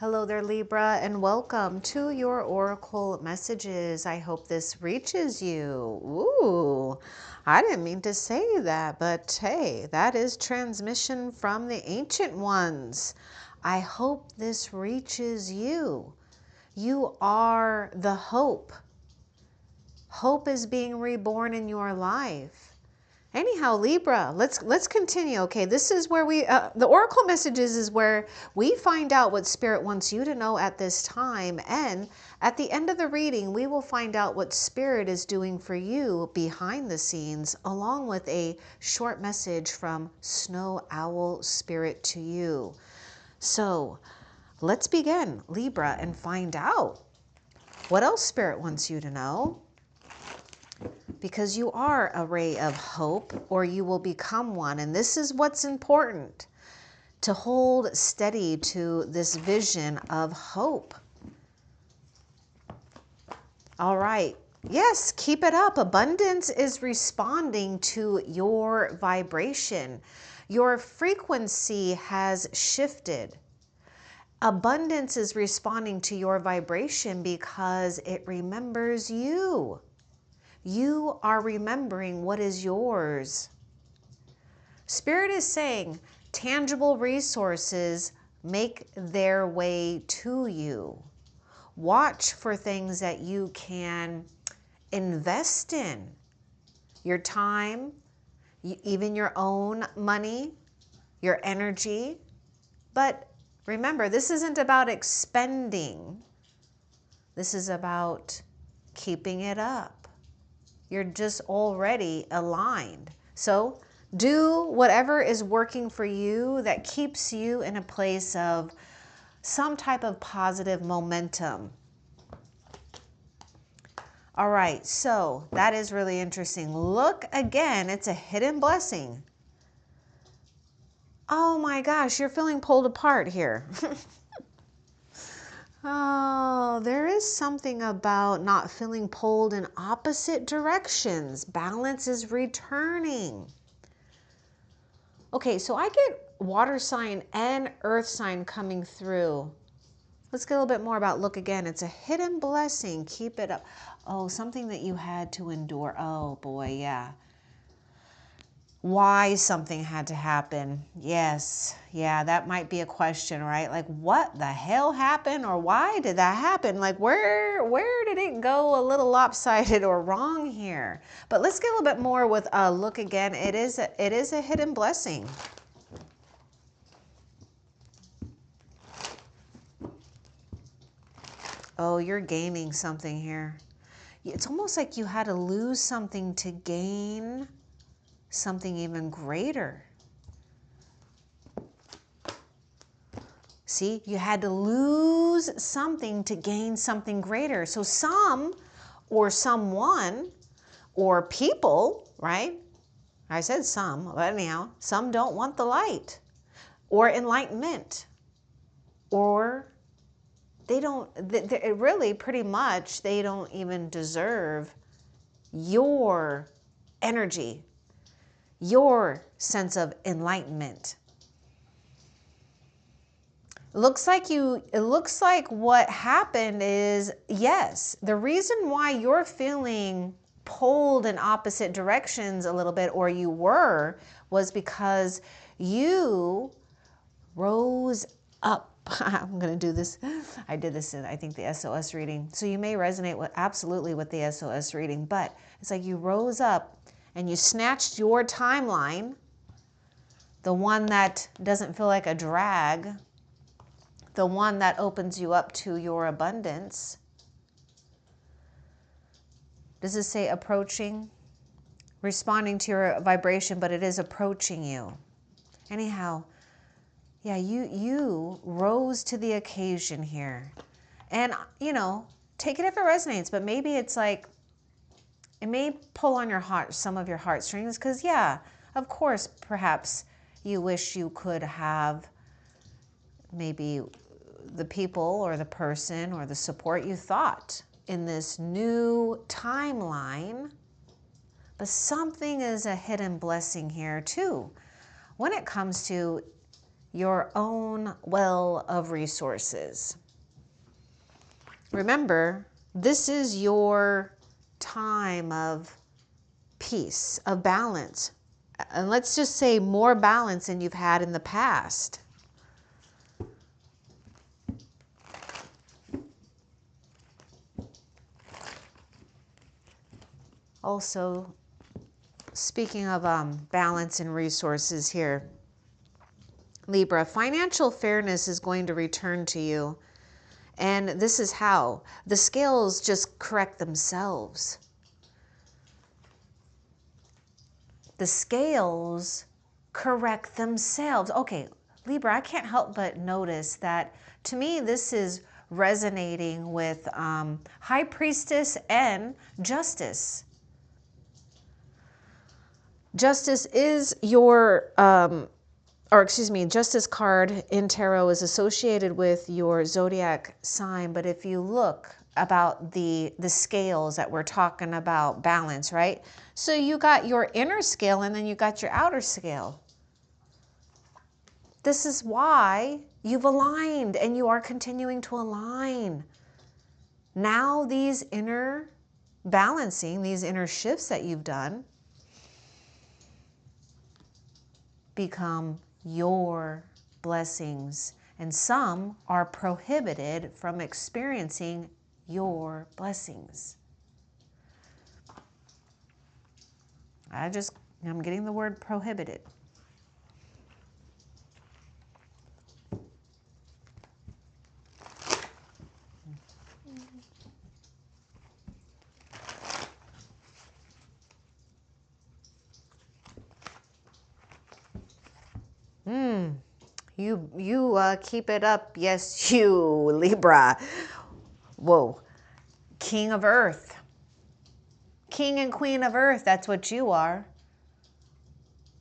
Hello there, Libra, and welcome to your Oracle messages. I hope this reaches you. Ooh, I didn't mean to say that, but hey, that is transmission from the ancient ones. I hope this reaches you. You are the hope. Hope is being reborn in your life. Anyhow, Libra, let's continue. Okay, this is where the Oracle messages is where we find out what Spirit wants you to know at this time. And at the end of the reading, we will find out what Spirit is doing for you behind the scenes, along with a short message from Snow Owl Spirit to you. So let's begin, Libra, and find out what else Spirit wants you to know. Because you are a ray of hope, or you will become one. And this is what's important, to hold steady to this vision of hope. All right. Yes, keep it up. Abundance is responding to your vibration. Your frequency has shifted. Abundance is responding to your vibration because it remembers you. You are remembering what is yours. Spirit is saying tangible resources make their way to you. Watch for things that you can invest in. Your time, even your own money, your energy. But remember, this isn't about expending. This is about keeping it up. You're just already aligned. So do whatever is working for you that keeps you in a place of some type of positive momentum. All right, so that is really interesting. Look again, it's a hidden blessing. Oh my gosh, you're feeling pulled apart here. Oh, there is something about not feeling pulled in opposite directions. Balance is returning. Okay, so I get water sign and earth sign coming through. Let's get a little bit more about look again. It's a hidden blessing. Keep it up. Oh, something that you had to endure. Oh boy, yeah. Why something had to happen. Yes, yeah, that might be a question, right? Like, what the hell happened, or why did that happen? Like, where did it go a little lopsided or wrong here? But let's get a little bit more with look again. It is a hidden blessing. Oh, you're gaining something here. It's almost like you had to lose something to gain something even greater. See, you had to lose something to gain something greater. So some, or someone, or people, right? I said some, but anyhow, some don't want the light or enlightenment, or they don't, really pretty much, they don't even deserve your energy, your sense of enlightenment. It looks like what happened is, yes, the reason why you're feeling pulled in opposite directions a little bit, or you were, was because you rose up. I'm going to do this. I did this in, I think, the SOS reading. So you may resonate with absolutely with the SOS reading, but it's like you rose up and you snatched your timeline, the one that doesn't feel like a drag, the one that opens you up to your abundance. Does it say approaching? Responding to your vibration, but it is approaching you. Anyhow, yeah, you rose to the occasion here. And, you know, take it if it resonates, but maybe it's like, it may pull on your heart, some of your heartstrings, because, yeah, of course, perhaps you wish you could have maybe the people or the person or the support you thought in this new timeline. But something is a hidden blessing here too. When it comes to your own well of resources. Remember, this is your time of peace, of balance. And let's just say more balance than you've had in the past. Also, speaking of balance and resources here, Libra, financial fairness is going to return to you. And this is how. The scales just correct themselves. The scales correct themselves. Okay, Libra, I can't help but notice that to me this is resonating with High Priestess and Justice. Justice is your, Justice card in Tarot is associated with your zodiac sign. But if you look about the scales that we're talking about, balance, right? So you got your inner scale and then you got your outer scale. This is why you've aligned and you are continuing to align. Now these inner balancing, these inner shifts that you've done become your blessings, and some are prohibited from experiencing your blessings. I'm getting the word prohibited. You keep it up. Yes, you, Libra. Whoa. King of Earth. King and Queen of Earth. That's what you are.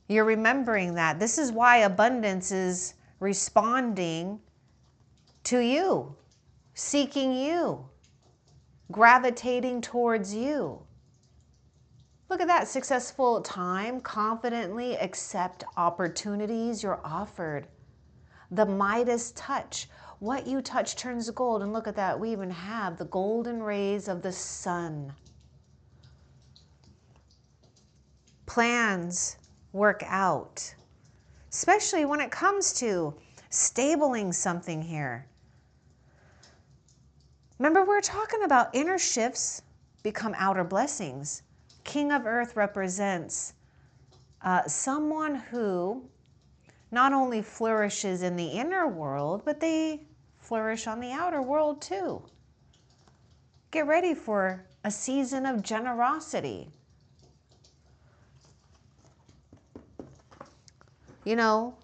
You're remembering that. This is why abundance is responding to you, seeking you, gravitating towards you. Look at that. Successful time. Confidently accept opportunities you're offered. The Midas touch. What you touch turns to gold. And look at that. We even have the golden rays of the sun. Plans work out, especially when it comes to stabling something here. Remember, we're talking about inner shifts become outer blessings. King of Earth represents someone who not only flourishes in the inner world, but they flourish on the outer world too. Get ready for a season of generosity. You know,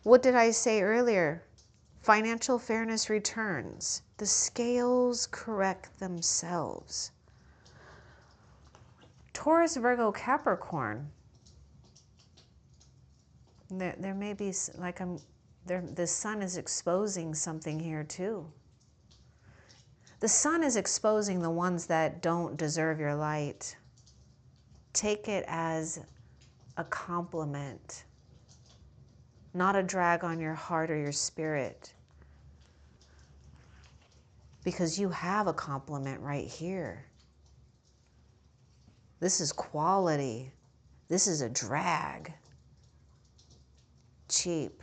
what did I say earlier? Financial fairness returns. The scales correct themselves. Taurus, Virgo, Capricorn. There may be like the sun is exposing something here too. The sun is exposing the ones that don't deserve your light. Take it as a compliment, not a drag on your heart or your spirit. Because you have a compliment right here. This is quality. This is a drag. Cheap.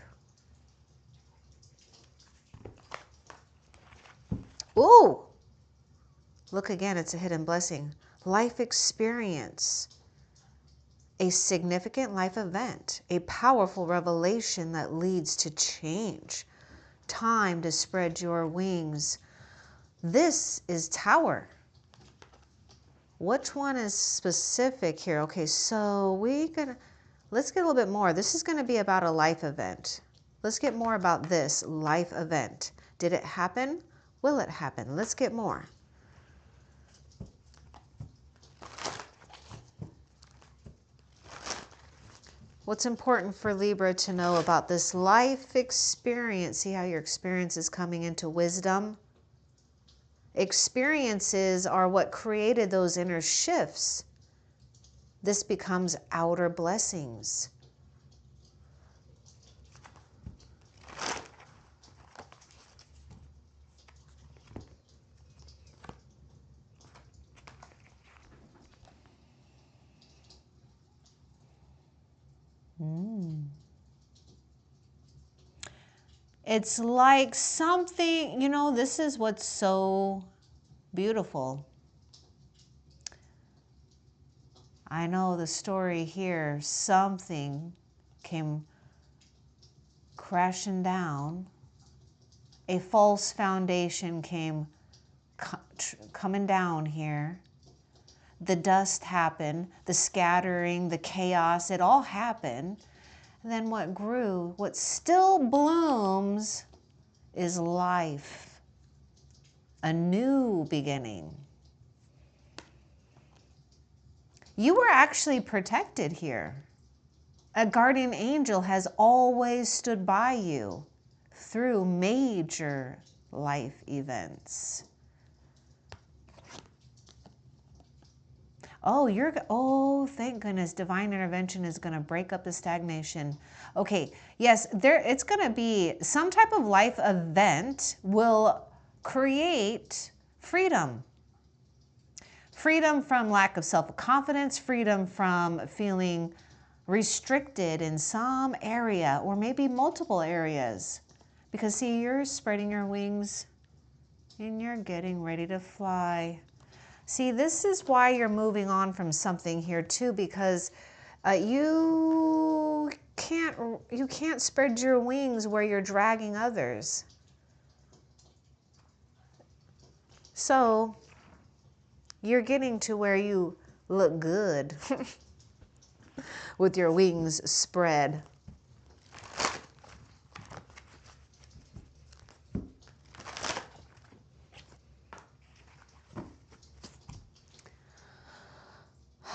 Ooh! Look again, it's a hidden blessing. Life experience. A significant life event. A powerful revelation that leads to change. Time to spread your wings. This is Tower. Which one is specific here? Okay, so let's get a little bit more. This is going to be about a life event. Let's get more about this life event. Did it happen? Will it happen? Let's get more. What's important for Libra to know about this life experience? See how your experience is coming into wisdom? Experiences are what created those inner shifts. This becomes outer blessings. It's like something, you know, this is what's so beautiful. I know the story here, something came crashing down. A false foundation came coming down here. The dust happened, the scattering, the chaos, it all happened. And then what grew, what still blooms is life, a new beginning. You were actually protected here. A guardian angel has always stood by you through major life events. Oh, thank goodness, divine intervention is going to break up the stagnation. Okay, yes, it's going to be some type of life event will create freedom. Freedom from lack of self-confidence, freedom from feeling restricted in some area or maybe multiple areas. Because see, you're spreading your wings and you're getting ready to fly. See, this is why you're moving on from something here too, because you can't spread your wings where you're dragging others. So you're getting to where you look good with your wings spread.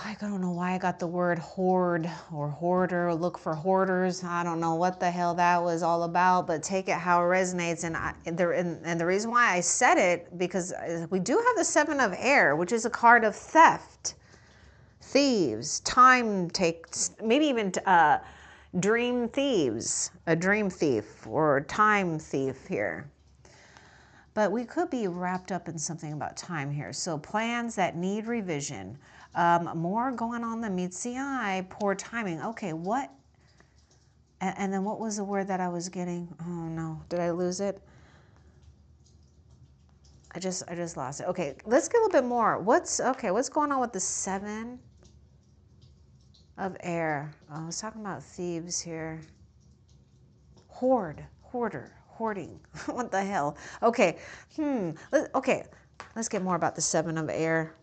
I don't know why I got the word hoard or hoarder, look for hoarders. I don't know what the hell that was all about, but take it how it resonates. And the reason why I said it, because we do have the Seven of Air, which is a card of theft, thieves, time takes, maybe even dream thieves, a dream thief or time thief here. But we could be wrapped up in something about time here. So plans that need revision. More going on than meets the eye. Poor timing. Okay, what? And then what was the word that I was getting? Oh no, did I lose it? I just lost it. Okay, let's get a little bit more. What's going on with the Seven of Air? Oh, I was talking about thieves here. Hoarder, hoarding. What the hell? Okay, okay, let's get more about the Seven of Air.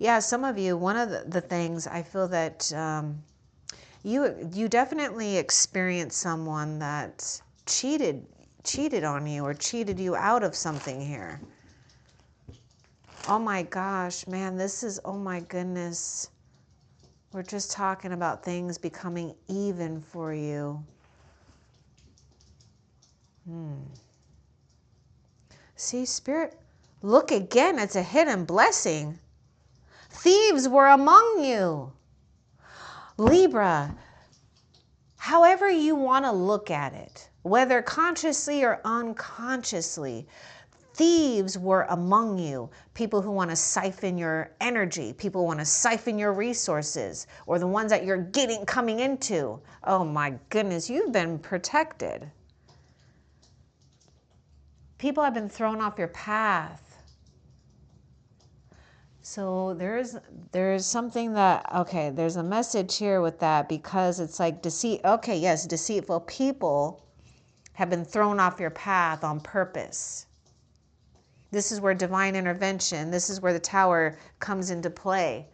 Yeah, some of you, one of the things I feel that you definitely experienced someone that cheated on you or cheated you out of something here. Oh my gosh, man, this is, oh my goodness. We're just talking about things becoming even for you. See, Spirit, look again, it's a hidden blessing. Thieves were among you. Libra, however you want to look at it, whether consciously or unconsciously, thieves were among you. People who want to siphon your energy, people who want to siphon your resources, or the ones that you're coming into. Oh my goodness, you've been protected. People have been thrown off your path. So there's something that, okay, there's a message here with that, because it's like deceit. Okay, yes, deceitful people have been thrown off your path on purpose. This is where divine intervention, this is where the Tower comes into play.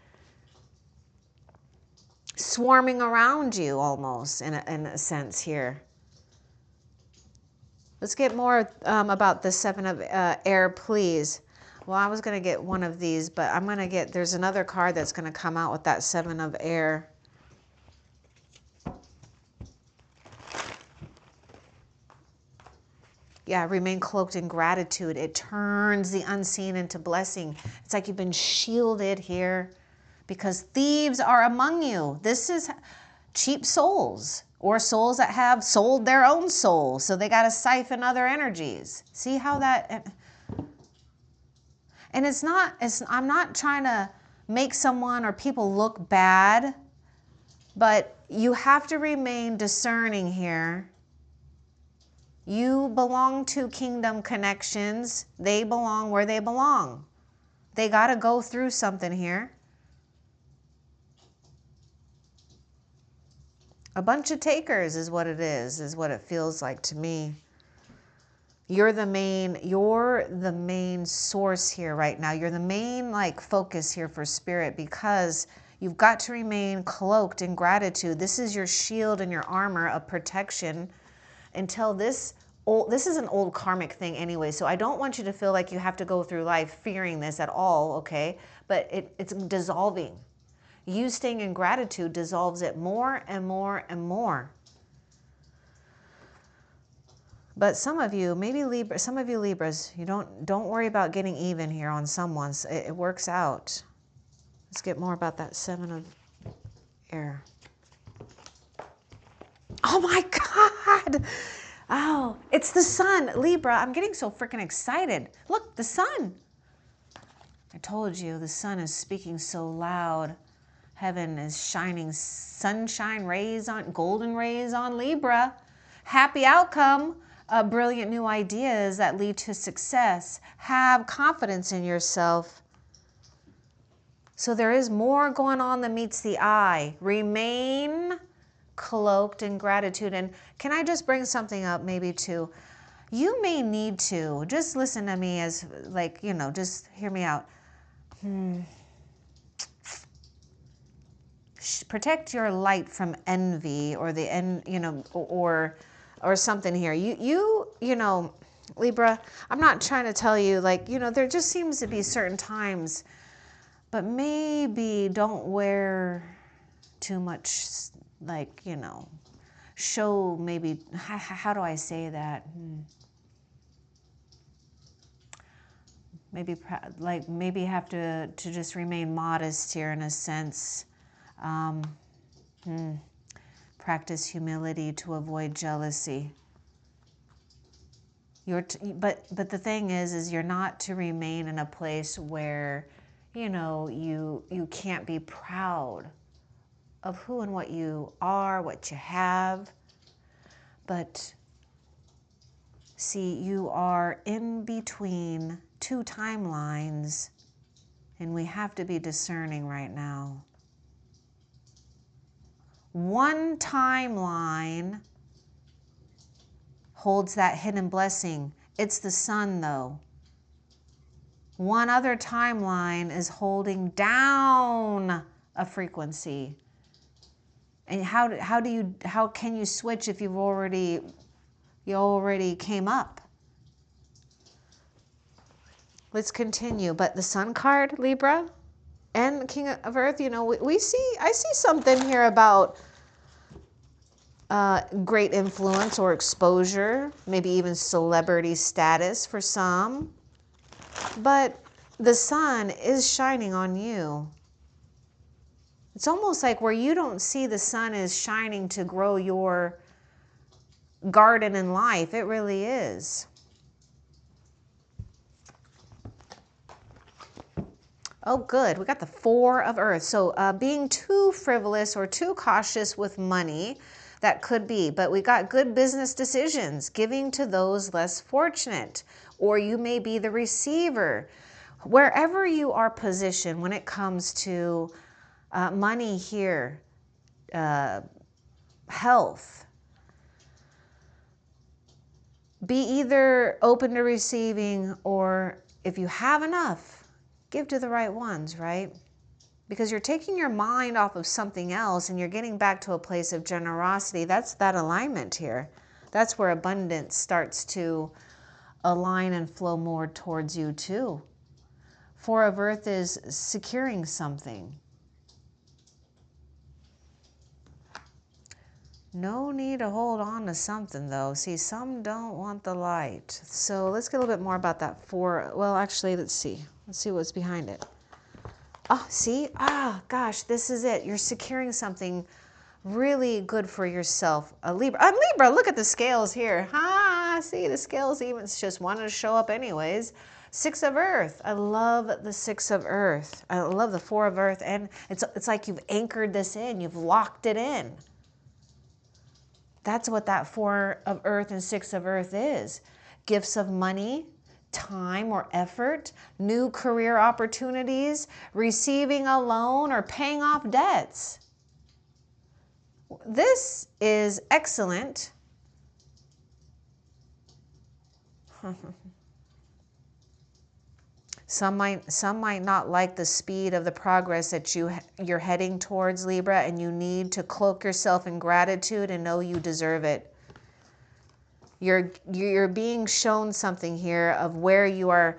Swarming around you almost in a sense here. Let's get more about the Seven of Air, please. Well, I was going to get one of these, but I'm going to get, there's another card that's going to come out with that Seven of Air. Yeah, remain cloaked in gratitude. It turns the unseen into blessing. It's like you've been shielded here because thieves are among you. This is cheap souls or souls that have sold their own soul. So they got to siphon other energies. See how that... And I'm not trying to make someone or people look bad, but you have to remain discerning here. You belong to kingdom connections. They belong where they belong. They got to go through something here. A bunch of takers is what it is what it feels like to me. You're the main source here right now. You're the main like focus here for spirit, because you've got to remain cloaked in gratitude. This is your shield and your armor of protection until this is an old karmic thing anyway. So I don't want you to feel like you have to go through life fearing this at all, okay? But it's dissolving. You staying in gratitude dissolves it more and more and more. But some of you, maybe Libra, some of you Libras, you don't worry about getting even here on someone's. It works out. Let's get more about that 7 of air. Oh my God. Oh, it's the sun, Libra. I'm getting so freaking excited. Look, the sun. I told you, the sun is speaking so loud. Heaven is shining sunshine rays on, golden rays on Libra. Happy outcome. Brilliant new ideas that lead to success. Have confidence in yourself. So there is more going on than meets the eye. Remain cloaked in gratitude. And can I just bring something up maybe too? You may need to, just listen to me as like, just hear me out. Protect your light from envy or or something here. You Libra, I'm not trying to tell you like, there just seems to be certain times, but maybe don't wear too much, like, show maybe, how do I say that? Maybe have to just remain modest here in a sense. Practice humility to avoid jealousy. But the thing is you're not to remain in a place where, you can't be proud of who and what you are, what you have. But see, you are in between two timelines, and we have to be discerning right now. One timeline holds that hidden blessing. It's the sun, though. One other timeline is holding down a frequency. And how can you switch if you already came up? Let's continue. But the Sun card, Libra, and the King of Earth, I see something here about great influence or exposure, maybe even celebrity status for some. But the sun is shining on you. It's almost like where you don't see the sun is shining to grow your garden in life. It really is. Oh, good. We got the 4 of Earth. So being too frivolous or too cautious with money, that could be. But we got good business decisions, giving to those less fortunate. Or you may be the receiver. Wherever you are positioned when it comes to money here, health, be either open to receiving, or if you have enough, give to the right ones, right? Because you're taking your mind off of something else and you're getting back to a place of generosity. That's that alignment here. That's where abundance starts to align and flow more towards you too. 4 of Earth is securing something. No need to hold on to something though. See, some don't want the light. So let's get a little bit more about that 4. Well, actually, let's see. Let's see what's behind it. Oh, see? Gosh, this is it. You're securing something really good for yourself. Libra, look at the scales here. See, the scales even just wanted to show up anyways. 6 of Earth. I love the 6 of Earth. I love the 4 of Earth. And it's like you've anchored this in. You've locked it in. That's what that 4 of earth and 6 of earth is. Gifts of money, time or effort, new career opportunities, receiving a loan or paying off debts. This is excellent. Some might not like the speed of the progress that you're heading towards, Libra, and you need to cloak yourself in gratitude and know you deserve it. You're being shown something here of where you are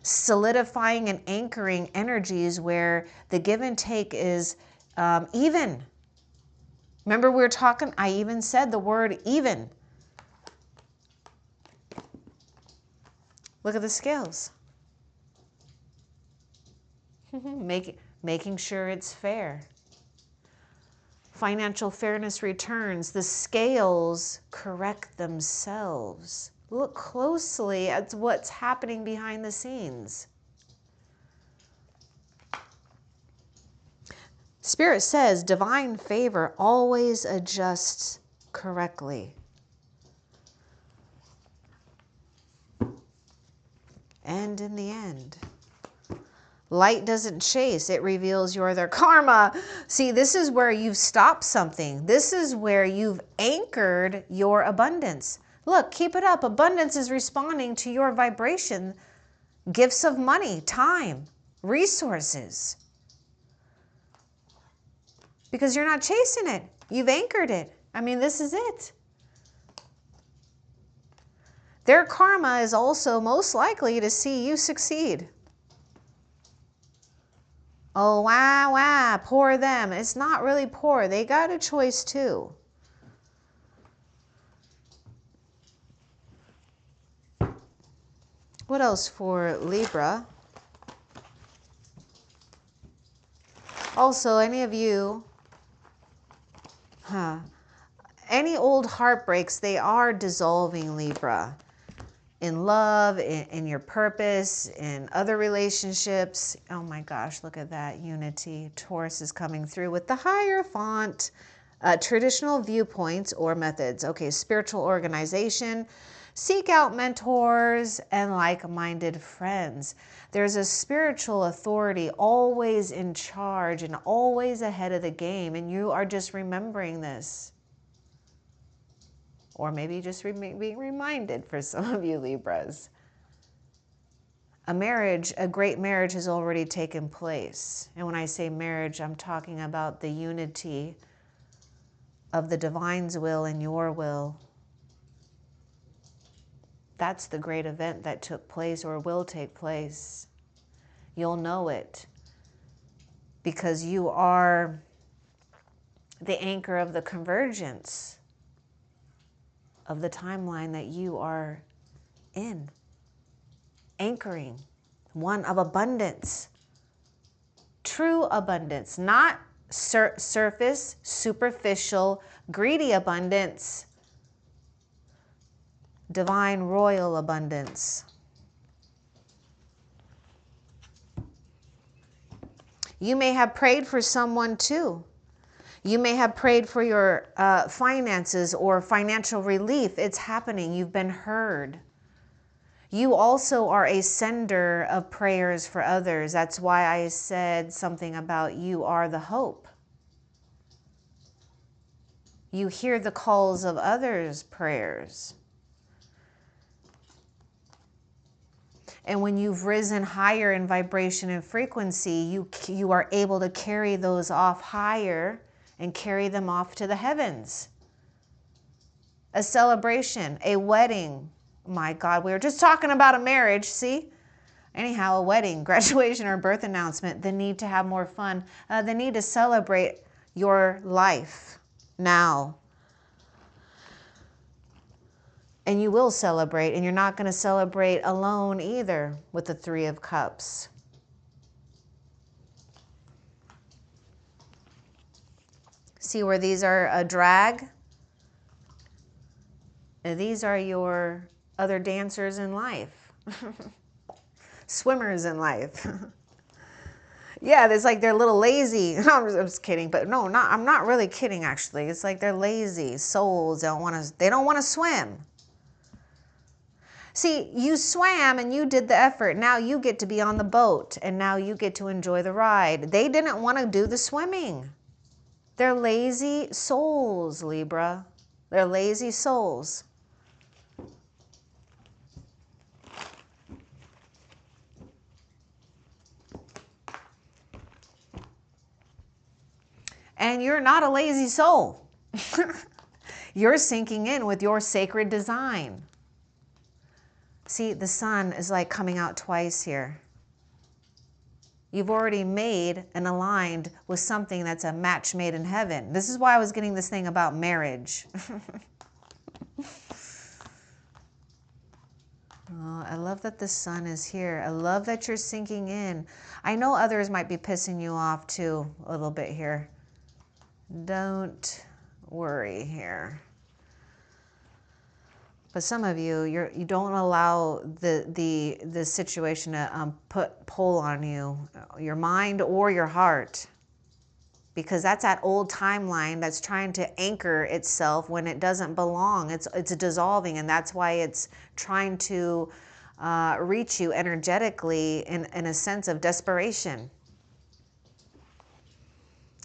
solidifying and anchoring energies where the give and take is even. Remember we were talking, I even said the word even. Look at the scales. Making sure it's fair. Financial fairness returns. The scales correct themselves. Look closely at what's happening behind the scenes. Spirit says divine favor always adjusts correctly. And in the end, light doesn't chase, it reveals you're their karma. See, this is where you've stopped something. This is where you've anchored your abundance. Look, keep it up. Abundance is responding to your vibration. Gifts of money, time, resources. Because you're not chasing it. You've anchored it. I mean, this is it. Their karma is also most likely to see you succeed. Oh, wow, poor them. It's not really poor. They got a choice too. What else for Libra? Also, any of you, any old heartbreaks, they are dissolving, Libra. In love, in your purpose, in other relationships. Oh my gosh, look at that unity. Taurus is coming through with the higher font. Traditional viewpoints or methods. Okay, spiritual organization. Seek out mentors and like-minded friends. There's a spiritual authority always in charge and always ahead of the game, and you are just remembering this. Or maybe just being reminded for some of you Libras. A great marriage has already taken place. And when I say marriage, I'm talking about the unity of the divine's will and your will. That's the great event that took place or will take place. You'll know it because you are the anchor of the convergence of the timeline that you are in. Anchoring, one of abundance, true abundance, not surface, superficial, greedy abundance, divine royal abundance. You may have prayed for someone too. You may have prayed for your finances or financial relief. It's happening. You've been heard. You also are a sender of prayers for others. That's why I said something about you are the hope. You hear the calls of others' prayers. And when you've risen higher in vibration and frequency, you are able to carry those off higher and carry them off to the heavens. A celebration, a wedding. My God, we were just talking about a marriage, see? Anyhow, a wedding, graduation, or birth announcement, the need to have more fun, the need to celebrate your life now. And you will celebrate, and you're not going to celebrate alone either with the 3 of Cups. See where these are a drag? And these are your other dancers in life, swimmers in life. Yeah, it's like they're a little lazy. I'm just kidding, but no, not. I'm not really kidding. Actually, it's like they're lazy souls. They don't want to swim. See, you swam and you did the effort. Now you get to be on the boat, and now you get to enjoy the ride. They didn't want to do the swimming. They're lazy souls, Libra. They're lazy souls. And you're not a lazy soul. You're sinking in with your sacred design. See, the sun is like coming out twice here. You've already made and aligned with something that's a match made in heaven. This is why I was getting this thing about marriage. Oh, I love that the sun is here. I love that you're sinking in. I know others might be pissing you off too a little bit here. Don't worry here. But some of you, you don't allow the situation to pull on you, your mind or your heart, because that's that old timeline that's trying to anchor itself when it doesn't belong. It's dissolving, and that's why it's trying to reach you energetically in a sense of desperation.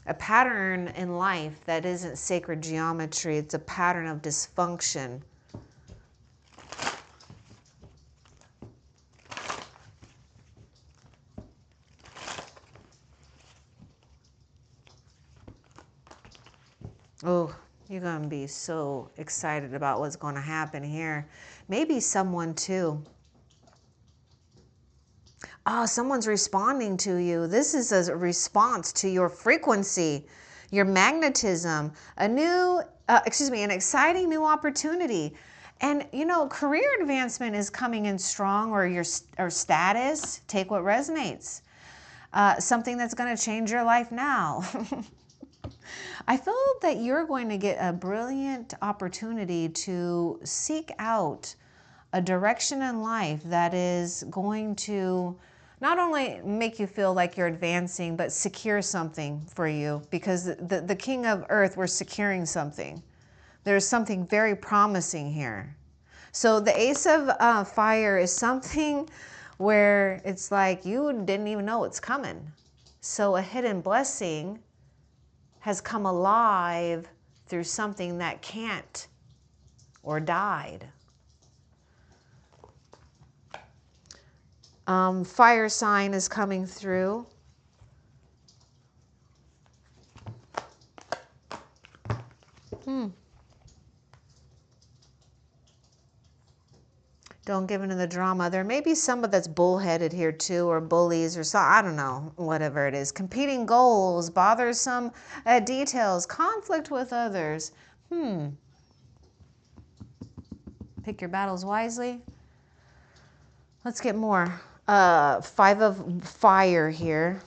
A pattern in life that isn't sacred geometry. It's a pattern of dysfunction. Oh, you're going to be so excited about what's going to happen here. Maybe someone too. Oh, someone's responding to you. This is a response to your frequency, your magnetism, an exciting new opportunity. And, career advancement is coming in strong, or status. Take what resonates. Something that's going to change your life now. I feel that you're going to get a brilliant opportunity to seek out a direction in life that is going to not only make you feel like you're advancing, but secure something for you, because the King of Earth, we're securing something. There's something very promising here. So the Ace of Fire is something where it's like you didn't even know it's coming. So a hidden blessing has come alive through something that can't or died. Fire sign is coming through. Don't give into the drama. There may be someone that's bullheaded here too, or bullies, or so, I don't know, whatever it is. Competing goals, bothersome details, conflict with others. Pick your battles wisely. Let's get more. 5 of Fire here.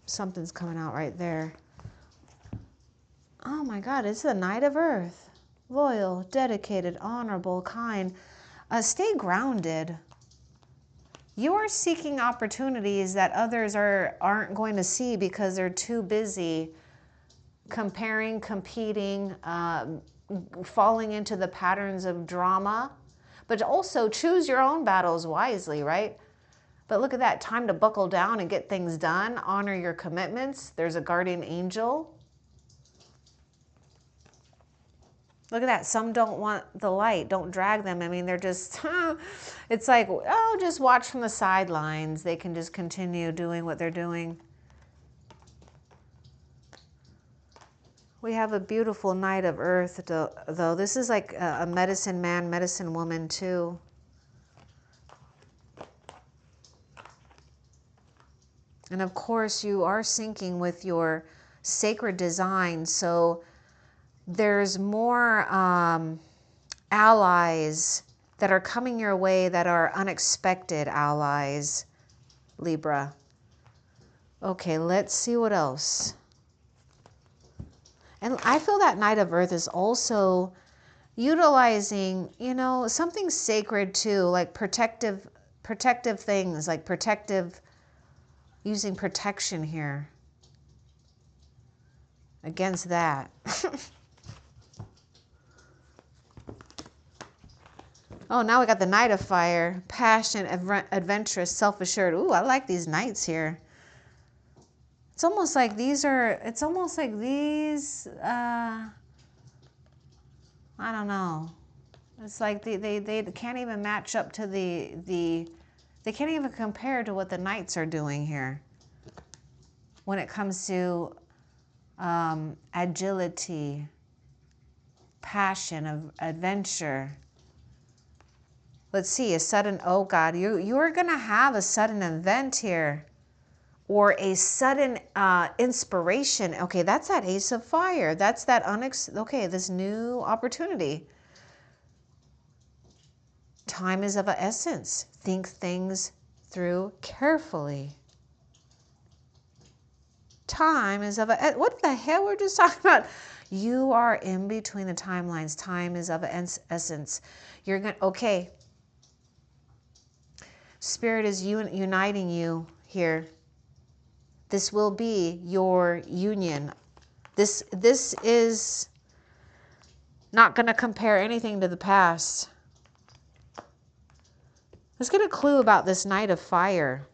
Something's coming out right there. Oh my God, it's the Knight of Earth. Loyal, dedicated, honorable, kind. Stay grounded. You are seeking opportunities that others aren't going to see because they're too busy comparing, competing, falling into the patterns of drama. But also choose your own battles wisely, right? But look at that, time to buckle down and get things done. Honor your commitments. There's a guardian angel. Look at that. Some don't want the light. Don't drag them. I mean, they're just, it's like, oh, just watch from the sidelines. They can just continue doing what they're doing. We have a beautiful Knight of Earth, though. This is like a medicine man, medicine woman, too. And of course, you are syncing with your sacred design. So there's more allies that are coming your way that are unexpected allies, Libra. Okay, let's see what else. And I feel that Knight of Earth is also utilizing, something sacred too, like protective things, like protective, using protection here against that. Oh, now we got the Knight of Fire. Passion, adventurous, self-assured. Ooh, I like these knights here. It's almost like these are, I don't know. It's like they can't even match up to they can't even compare to what the knights are doing here. When it comes to agility, passion, of adventure. Let's see, a sudden, oh God, you're going to have a sudden event here or a sudden inspiration. Okay, that's that Ace of Fire. That's that this new opportunity. Time is of an essence. Think things through carefully. Time is of a, what the hell we're just talking about? You are in between the timelines. Time is of an essence. You're going to, okay. Spirit is uniting you here. This will be your union. This is not going to compare anything to the past. Let's get a clue about this Knight of Fire.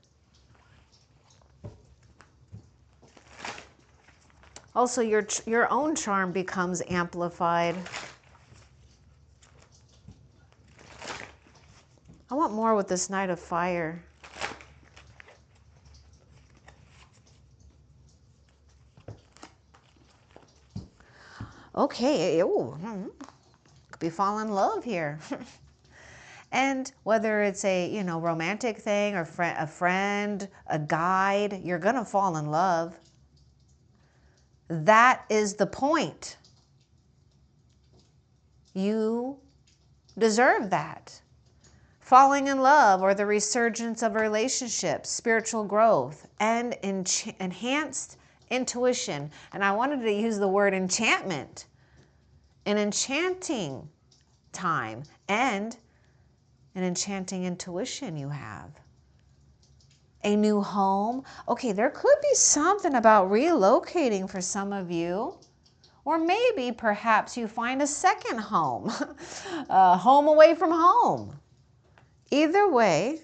Also, your own charm becomes amplified. I want more with this Knight of Fire. Okay, could be fall in love here. And whether it's a, romantic thing or a friend, a guide, you're going to fall in love. That is the point. You deserve that. Falling in love or the resurgence of a relationship, spiritual growth, and enhanced intuition. And I wanted to use the word enchantment. An enchanting time and an enchanting intuition you have. A new home. Okay, there could be something about relocating for some of you. Or maybe perhaps you find a second home. A home away from home. Either way,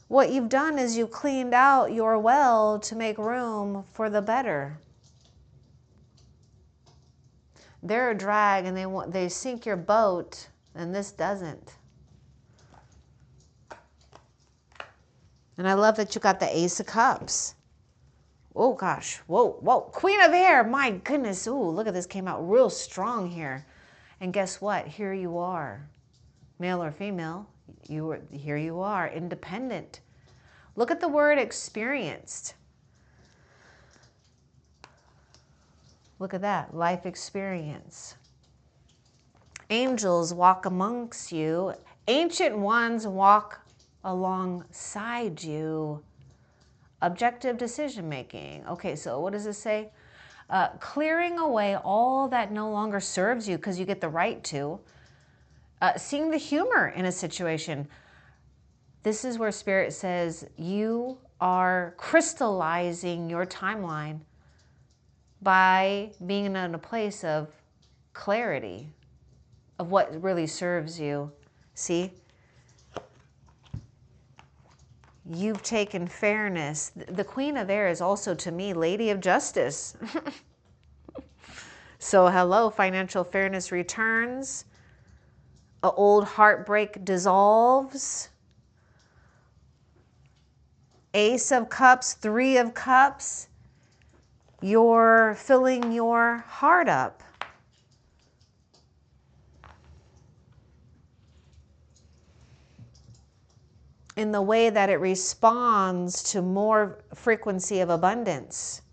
what you've done is you cleaned out your well to make room for the better. They're a drag and they sink your boat, and this doesn't. And I love that you got the Ace of Cups. Oh gosh, whoa. Queen of Air, my goodness. Ooh, look at this, came out real strong here. And guess what? Here you are. Male or female, here you are, independent. Look at the word experienced. Look at that, life experience. Angels walk amongst you. Ancient ones walk alongside you. Objective decision making. Okay, so what does this say? Clearing away all that no longer serves you because you get the right to. Seeing the humor in a situation. This is where Spirit says you are crystallizing your timeline by being in a place of clarity of what really serves you. See? You've taken fairness. The Queen of Air is also, to me, Lady of Justice. So hello, financial fairness returns. An old heartbreak dissolves. Ace of Cups, Three of Cups. You're filling your heart up. In the way that it responds to more frequency of abundance.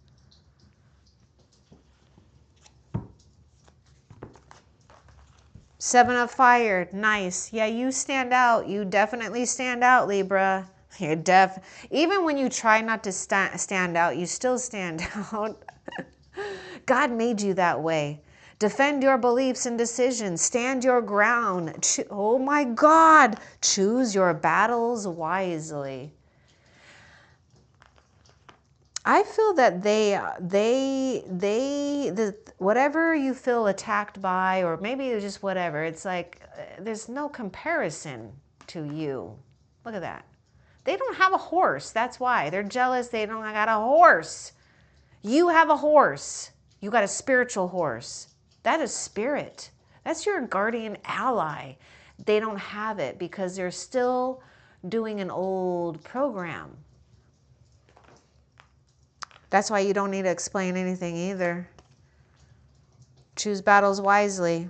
Seven of Fire, nice. Yeah, you stand out. You definitely stand out, Libra. You're even when you try not to stand out, you still stand out. God made you that way. Defend your beliefs and decisions. Stand your ground. Oh my God. Choose your battles wisely. I feel that whatever you feel attacked by, or maybe it's just whatever, it's like there's no comparison to you. Look at that. They don't have a horse. That's why. They're jealous. They don't got a horse. You have a horse. You got a spiritual horse. That is spirit. That's your guardian ally. They don't have it because they're still doing an old program. That's why you don't need to explain anything either. Choose battles wisely.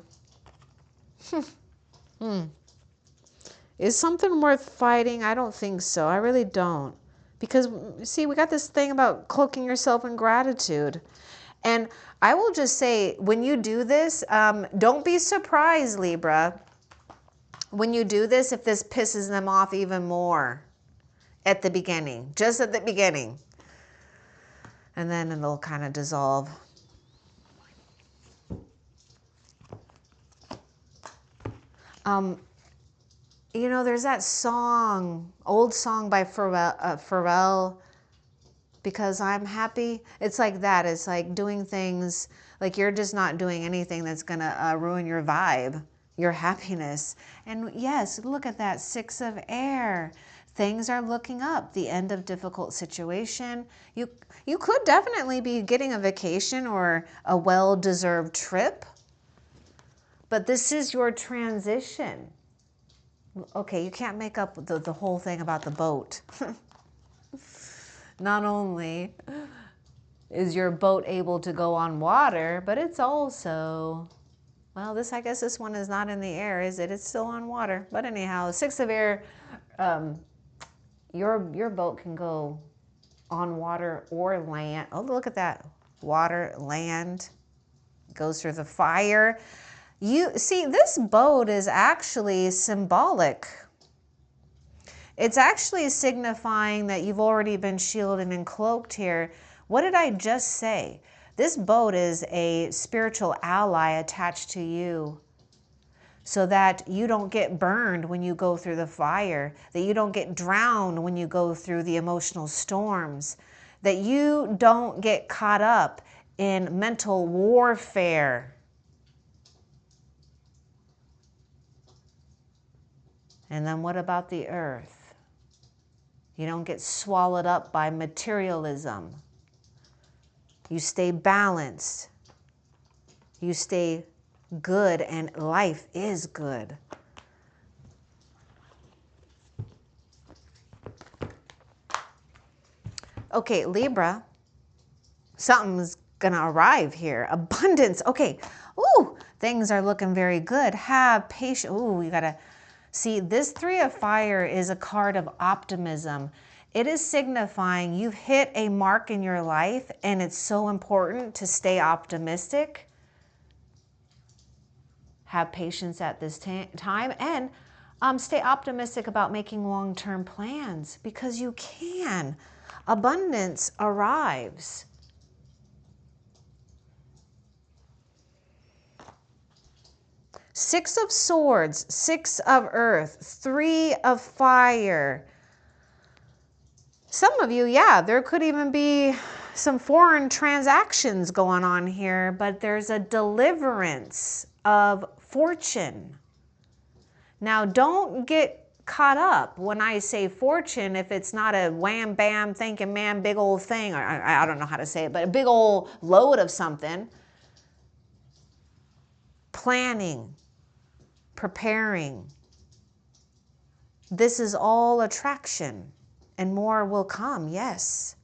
Is something worth fighting? I don't think so. I really don't. Because, see, we got this thing about cloaking yourself in gratitude. And I will just say, when you do this, don't be surprised, Libra, when you do this, if this pisses them off even more at the beginning, just at the beginning. And then it'll kind of dissolve. You know, there's that song, old song by Pharrell, Because I'm Happy. It's like that. It's like doing things, like you're just not doing anything that's going to ruin your vibe, your happiness. And yes, look at that, 6 of air. Things are looking up, the end of difficult situation. You could definitely be getting a vacation or a well-deserved trip. But this is your transition. Okay, you can't make up the whole thing about the boat. Not only is your boat able to go on water, but it's also, well, I guess this one is not in the air, is it? It's still on water. But anyhow, 6 of air, your boat can go on water or land. Oh, look at that. Water, land, goes through the fire. You see, this boat is actually symbolic. It's actually signifying that you've already been shielded and cloaked here. What did I just say? This boat is a spiritual ally attached to you so that you don't get burned when you go through the fire, that you don't get drowned when you go through the emotional storms, that you don't get caught up in mental warfare. And then what about the earth? You don't get swallowed up by materialism. You stay balanced. You stay good, and life is good. Okay, Libra, something's gonna arrive here. Abundance. Okay. Ooh, things are looking very good. Have patience. Ooh, you gotta see, this 3 of fire is a card of optimism. It is signifying you've hit a mark in your life, and it's so important to stay optimistic. Have patience at this time, and stay optimistic about making long-term plans, because you can. Abundance arrives. Six of Swords, 6 of Earth, 3 of Fire. Some of you, yeah, there could even be some foreign transactions going on here, but there's a deliverance of fortune. Now, don't get caught up when I say fortune if it's not a wham, bam, thinking, man, big old thing. Or I don't know how to say it, but a big old load of something. Planning, preparing. This is all attraction, and more will come, yes.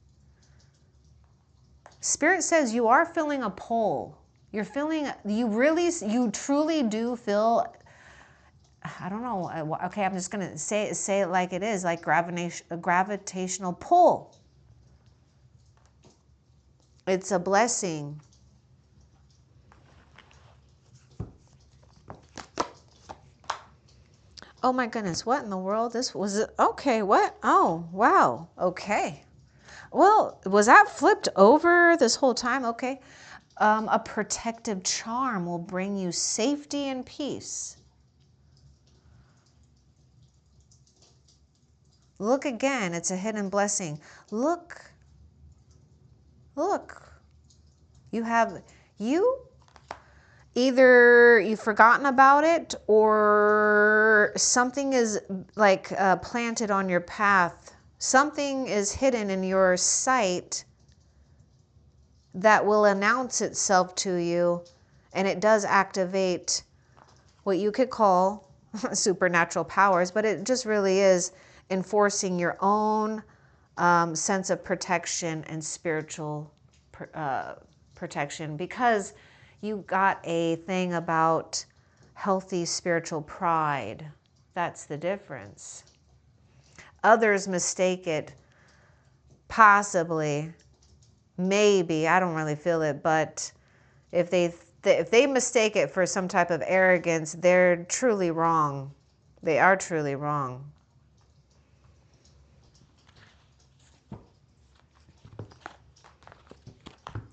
Spirit says you are feeling a pull. You're feeling, you truly do feel, I don't know, okay, I'm just going to say it like it is, like a gravitational pull. It's a blessing. Oh my goodness, what in the world? This was it. Okay, what? Oh, wow. Okay. Well, was that flipped over this whole time? Okay. A protective charm will bring you safety and peace. Look again, it's a hidden blessing. Look, look. You either you've forgotten about it or something is like planted on your path. Something is hidden in your sight that will announce itself to you, and it does activate what you could call supernatural powers, but it just really is enforcing your own sense of protection and spiritual protection, because you got a thing about healthy spiritual pride. That's the difference. Others mistake it, possibly, maybe, I don't really feel it, but if they mistake it for some type of arrogance, they're truly wrong. They are truly wrong.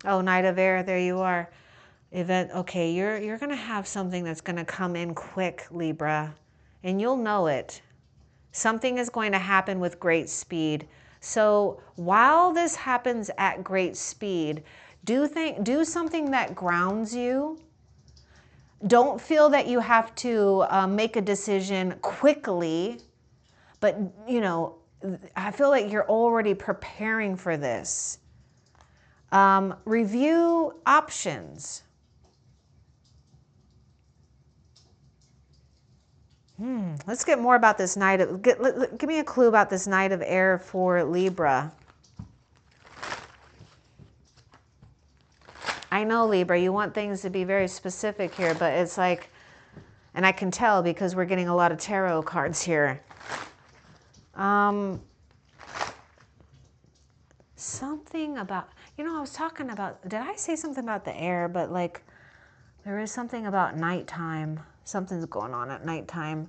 Oh, Knight of Air, there you are. Event, okay, you're gonna have something that's gonna come in quick, Libra, and you'll know it. Something is going to happen with great speed. So while this happens at great speed, do something that grounds you. Don't feel that you have to make a decision quickly, but you know, I feel like you're already preparing for this. Review options. Let's get more about this Knight of, give me a clue about this Knight of Air for Libra. I know, Libra, you want things to be very specific here, but it's like, and I can tell because we're getting a lot of tarot cards here. Something about, you know, I was talking about, did I say something about the air? But like, there is something about nighttime. Something's going on at nighttime.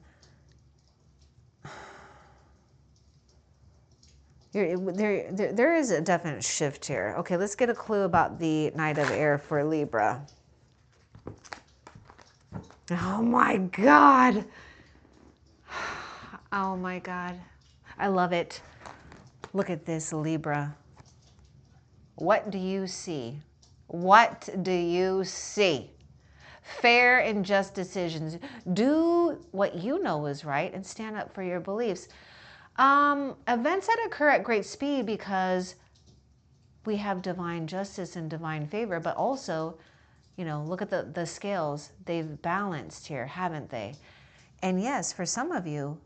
There is a definite shift here. Okay, let's get a clue about the Knight of Air for Libra. Oh my God. Oh my God. I love it. Look at this, Libra. What do you see? What do you see? Fair and just decisions. Do what you know is right and stand up for your beliefs. Events that occur at great speed because we have divine justice and divine favor, but also, you know, look at the scales. They've balanced here, haven't they? And yes, for some of you,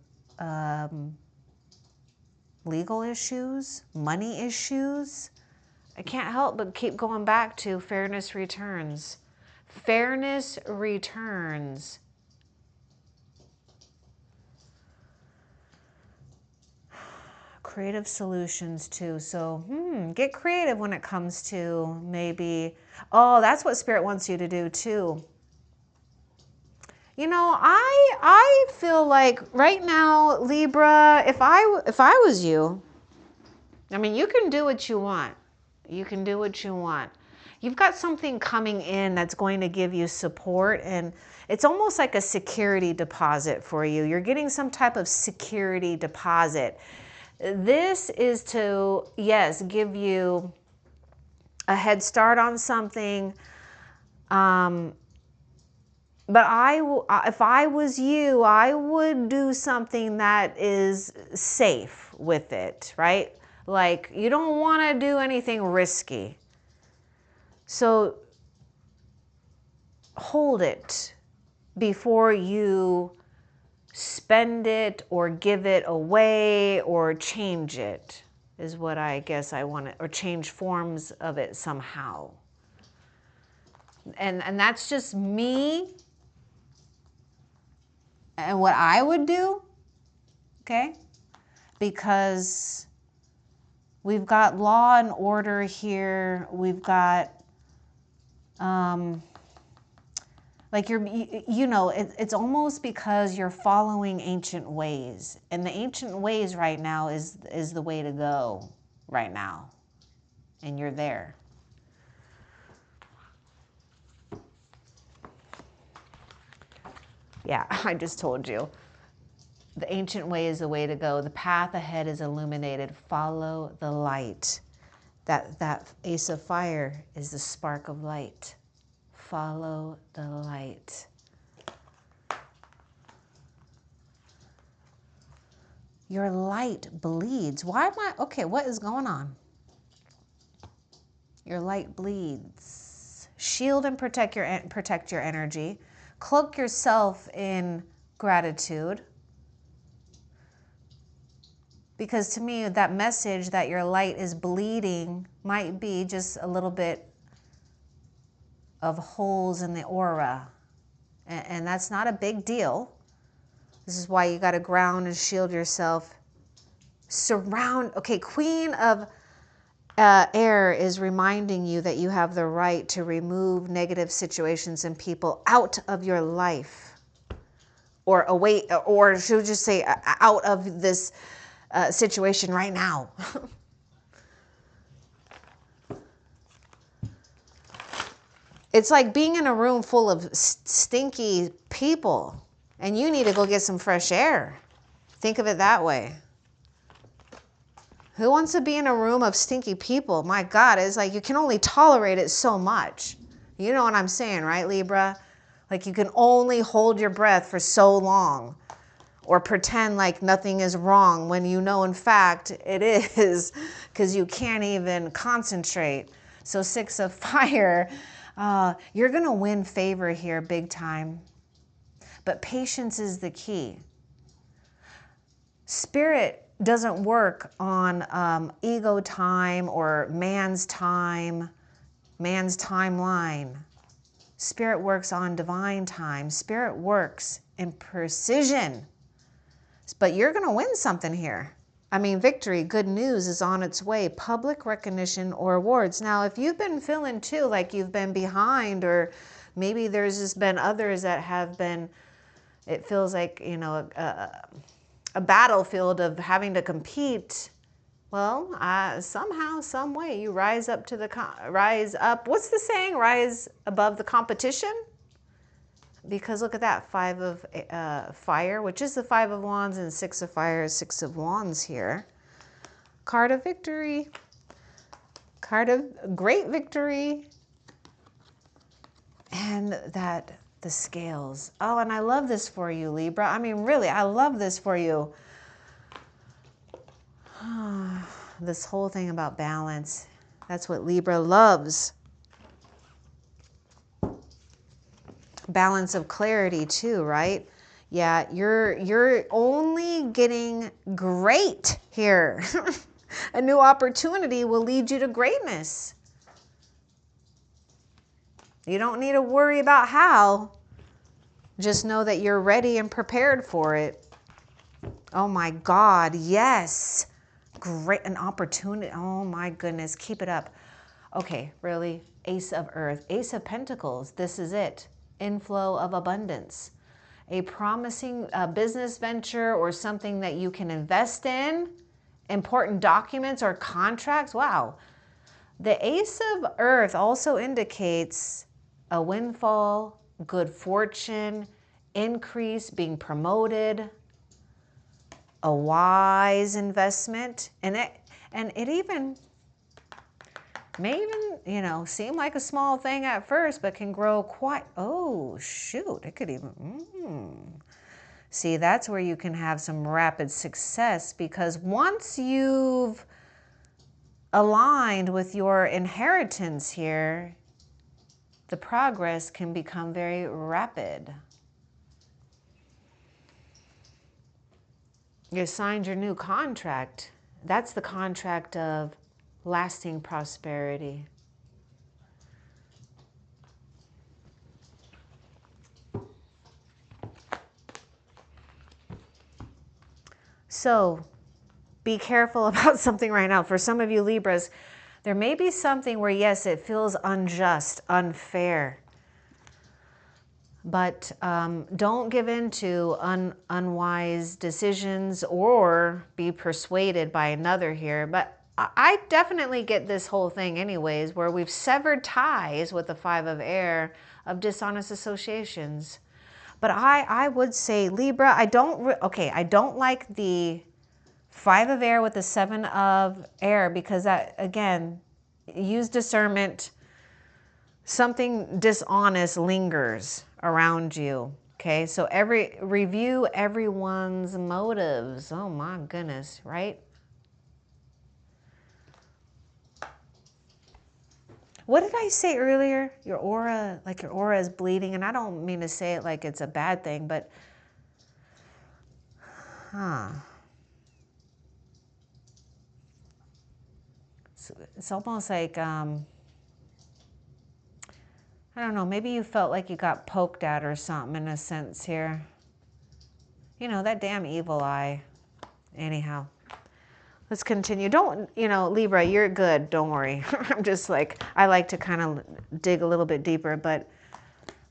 legal issues, money issues, I can't help but keep going back to fairness returns. Fairness returns. Creative solutions too. So get creative when it comes to maybe, oh, that's what Spirit wants you to do too. You know, I feel like right now, Libra, if I was you, I mean, you can do what you want. You can do what you want. You've got something coming in that's going to give you support, and it's almost like a security deposit for you. You're getting some type of security deposit. This is to, yes, give you a head start on something. But if I was you, I would do something that is safe with it, right? Like, you don't want to do anything risky. So hold it before you spend it or give it away or change it, is what I guess I want to, or change forms of it somehow. And that's just me and what I would do, okay? Because we've got law and order here. We've got, like you know, it's almost because you're following ancient ways. And the ancient ways right now is the way to go right now. And you're there. Yeah, I just told you. The ancient way is the way to go. The path ahead is illuminated. Follow the light. That ace of fire is the spark of light. Follow the light. Your light bleeds. Why am I? Okay, what is going on? Your light bleeds. Shield and protect your energy. Cloak yourself in gratitude. Because to me, that message that your light is bleeding might be just a little bit of holes in the aura. And that's not a big deal. This is why you got to ground and shield yourself. Surround. Okay, Queen of Air is reminding you that you have the right to remove negative situations and people out of your life. Or away, or should we just say out of this situation right now. It's like being in a room full of stinky people and you need to go get some fresh air. Think of it that way. Who wants to be in a room of stinky people? My God, it's like you can only tolerate it so much. You know what I'm saying, right, Libra? Like you can only hold your breath for so long. Or pretend like nothing is wrong when you know in fact it is, because you can't even concentrate. So 6 of fire, you're going to win favor here big time. But patience is the key. Spirit doesn't work on ego time or man's timeline. Spirit works on divine time. Spirit works in precision. But you're going to win something here. I mean, victory, good news is on its way. Public recognition or awards. Now, if you've been feeling too like you've been behind, or maybe there's just been others that have been, it feels like, you know, a battlefield of having to compete. Well, somehow, some way, you rise up to rise up. What's the saying? Rise above the competition? Because look at that, 5 of fire, which is the 5 of wands, and 6 of fire is 6 of wands here. Card of victory. Card of great victory. And that, the scales. Oh, and I love this for you, Libra. I mean, really, I love this for you. This whole thing about balance. That's what Libra loves. Balance of clarity too, right? Yeah, you're only getting great here. A new opportunity will lead you to greatness. You don't need to worry about how. Just know that you're ready and prepared for it. Oh my God, yes. Great, an opportunity. Oh my goodness, keep it up. Okay, really, Ace of Earth, Ace of Pentacles, this is it. Inflow of abundance. A promising business venture or something that you can invest in. Important documents or contracts. Wow. The Ace of Earth also indicates a windfall, good fortune, increase, being promoted, a wise investment. And it even may even, you know, seem like a small thing at first, but can grow quite, oh, shoot, it could even, See, that's where you can have some rapid success, because once you've aligned with your inheritance here, the progress can become very rapid. You signed your new contract. That's the contract of lasting prosperity. So be careful about something right now. For some of you Libras, there may be something where, yes, it feels unjust, unfair. But don't give in to unwise decisions or be persuaded by another here. But I definitely get this whole thing anyways, where we've severed ties with the 5 of air of dishonest associations. But I would say, Libra, I don't like the 5 of air with the 7 of air, because that, again, use discernment. Something dishonest lingers around you. Okay, so review everyone's motives. Oh my goodness, right? What did I say earlier? Your aura, like your aura is bleeding, and I don't mean to say it like it's a bad thing, but it's almost like I don't know, maybe you felt like you got poked at or something in a sense here. You know, that damn evil eye. Anyhow, let's continue. Don't, Libra, you're good. Don't worry. I'm just like, I like to kind of dig a little bit deeper, but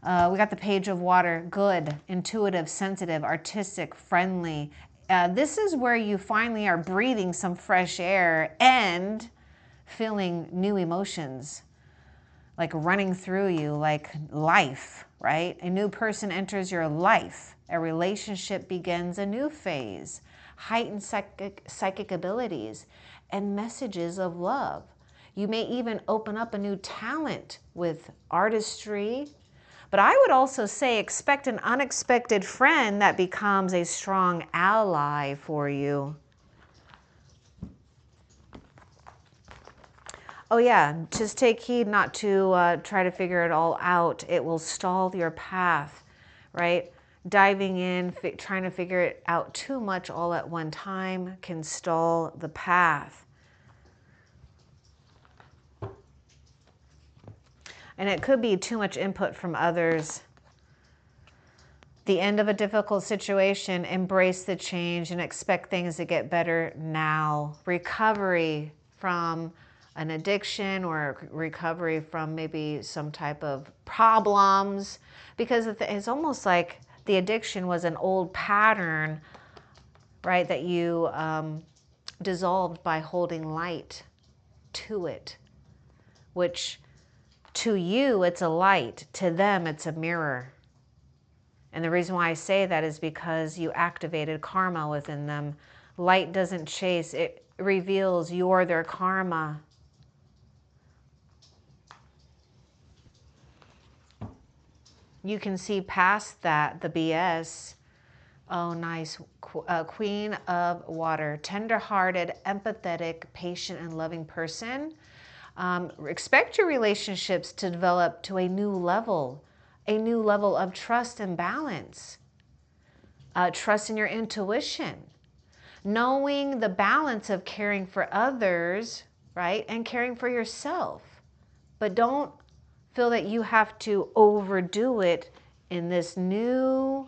we got the Page of Water. Good, intuitive, sensitive, artistic, friendly. This is where you finally are breathing some fresh air and feeling new emotions, like running through you, like life, right? A new person enters your life. A relationship begins a new phase. Heightened psychic abilities and messages of love. You may even open up a new talent with artistry. But I would also say expect an unexpected friend that becomes a strong ally for you. Oh yeah, just take heed not to try to figure it all out. It will stall your path, right? Diving in, trying to figure it out too much all at one time can stall the path. And it could be too much input from others. The end of a difficult situation, embrace the change and expect things to get better now. Recovery from an addiction or recovery from maybe some type of problems, because it's almost like the addiction was an old pattern, right, that you dissolved by holding light to it, which to you it's a light, to them it's a mirror. And the reason why I say that is because you activated karma within them. Light doesn't chase, it reveals you're their karma. You can see past that, the BS. Oh, nice. Queen of Water. Tender-hearted, empathetic, patient, and loving person. Expect your relationships to develop to a new level of trust and balance. Trust in your intuition. Knowing the balance of caring for others, right, and caring for yourself. But don't feel that you have to overdo it in this new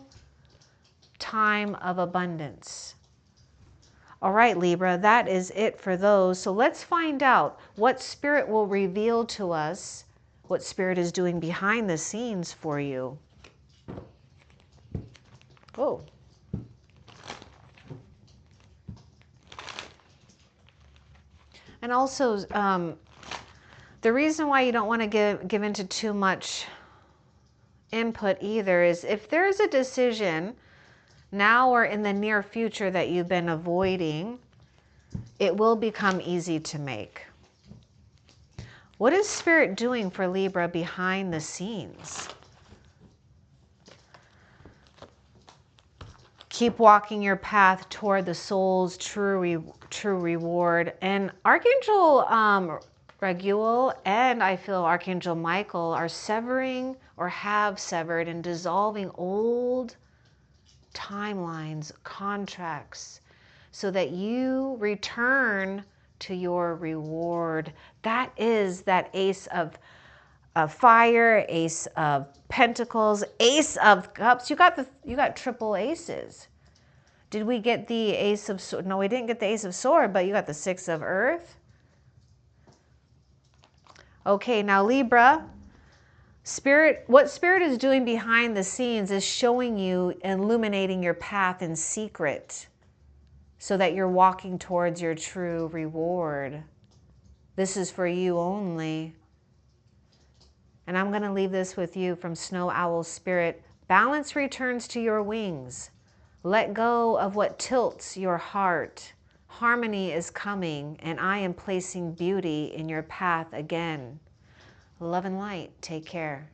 time of abundance. All right, Libra, that is it for those. So let's find out what Spirit will reveal to us, what Spirit is doing behind the scenes for you. Oh. And also, the reason why you don't want to give into too much input either is if there's a decision now or in the near future that you've been avoiding, it will become easy to make. What is Spirit doing for Libra behind the scenes? Keep walking your path toward the soul's true reward. And Archangel Raguel and I feel Archangel Michael are severing or have severed and dissolving old timelines, contracts, so that you return to your reward. That is that Ace of Fire, Ace of Pentacles, Ace of Cups. You got triple aces. Did we get the Ace of Sword? No, we didn't get the Ace of Sword, but you got the Six of Earth. Okay, now Libra, what Spirit is doing behind the scenes is showing you, illuminating your path in secret so that you're walking towards your true reward. This is for you only. And I'm going to leave this with you from Snow Owl Spirit. Balance returns to your wings. Let go of what tilts your heart. Harmony is coming, and I am placing beauty in your path again. Love and light. Take care.